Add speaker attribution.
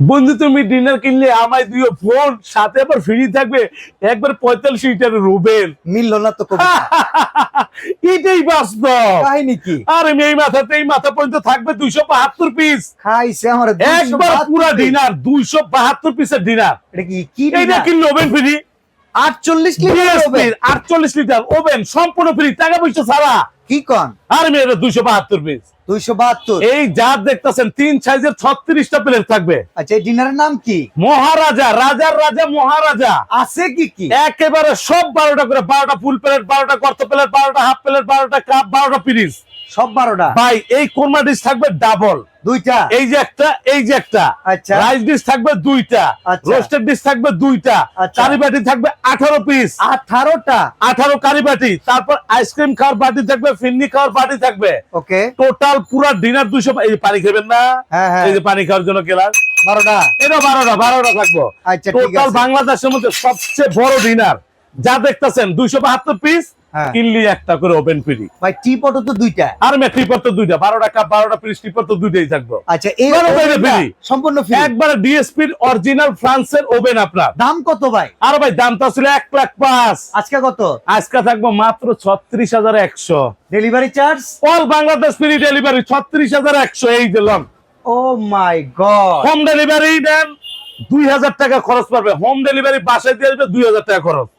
Speaker 1: বন্ধু তুমি ডিনার কিনলে আমায় দিও ফোন, সাথে আবার ফ্রি থাকবে একবার 45 লিটারের রুবেল।
Speaker 2: মিললো না তো কবি।
Speaker 1: এটাই বাস্তব
Speaker 2: কাহিনী কি?
Speaker 1: আরে এই মাথাতে এই মাথা পর্যন্ত থাকবে 272 পিস।
Speaker 2: খাইছে আমার
Speaker 1: একবার পুরো ডিনার 272 পিসের ডিনার।
Speaker 2: এটা কি কি
Speaker 1: এইটা কিনলে ওভেন ফ্রি
Speaker 2: 48 লিটার হবে?
Speaker 1: 48 লিটার ওভেন সম্পূর্ণ ফ্রি, টাকা পয়সা ছাড়া।
Speaker 2: কি কোন?
Speaker 1: আর মেয়েরা 272 পিস।
Speaker 2: 272।
Speaker 1: এই যা দেখতেছেন 3 সাইজের 36টা প্লেট থাকবে।
Speaker 2: আচ্ছা এই ডিনারের নাম কি?
Speaker 1: মহারাজা, রাজার রাজা মহারাজা।
Speaker 2: আছে কি কি?
Speaker 1: একেবারে সব 12টা করে, 12টা ফুল প্লেট, 12টা গর্ত প্লেট, 12টা হাফ প্লেট, 12টা কাপ, 12টা পিরিচ।
Speaker 2: সব 12টা
Speaker 1: ভাই এই কোরমা ডিশ থাকবে ডাবল
Speaker 2: দুইটা।
Speaker 1: এই যে একটা, এই যে একটা।
Speaker 2: আচ্ছা।
Speaker 1: রাইস ডিশ থাকবে দুইটা,
Speaker 2: আচ্ছা।
Speaker 1: রোস্টেড ডিশ থাকবে দুইটা,
Speaker 2: আচ্ছা।
Speaker 1: কারি বাটি থাকবে 18 পিস।
Speaker 2: 18টা
Speaker 1: 18 কারি বাটি, তারপর আইসক্রিম খাওয়ার বাটি থাকবে, ফিন্নি খাওয়ার বাটি থাকবে।
Speaker 2: ওকে।
Speaker 1: টোটাল পুরো ডিনার 200। এই যে পানি খাবেন না,
Speaker 2: হ্যাঁ হ্যাঁ
Speaker 1: এই যে পানি খাওয়ার জন্য গ্লাস
Speaker 2: 12টা।
Speaker 1: এটা 12টা থাকবো।
Speaker 2: আচ্ছা ঠিক
Speaker 1: টোটাল
Speaker 2: আছে।
Speaker 1: বাংলাদেশের মধ্যে সবচেয়ে বড় ডিনার যা দেখতেছেন 272 পিস।
Speaker 2: হ্যাঁ।
Speaker 1: কিনলি একটা করে ওপেন ফ্রি।
Speaker 2: ভাই টিপটও তো দুইটা।
Speaker 1: আর টিপট তো দুইটা, 12টা কাপ, 12টা পিস, টিপট তো দুইটাই থাকবো।
Speaker 2: আচ্ছা এই
Speaker 1: বড় করে
Speaker 2: ওভেনটা
Speaker 1: ফ্রি।
Speaker 2: সম্পূর্ণ ফ্রি।
Speaker 1: একবারে ডিএসপির অরিজিনাল ফ্রান্সের ওভেন আপনার।
Speaker 2: দাম কত ভাই?
Speaker 1: আর ভাই দামটা ছিল 1,05,000।
Speaker 2: আজকে কত?
Speaker 1: আজকে থাকবো মাত্র 36,100।
Speaker 2: Delivery charge?
Speaker 1: All Bangladesh free delivery 36,100। এই যে লং
Speaker 2: ও মাই গড।
Speaker 1: হোম ডেলিভারি দেন 2,000 টাকা খরচ পড়বে। হোম ডেলিভারি বাসায় দিয়ে আসবে 2,000 টাকা খরচ।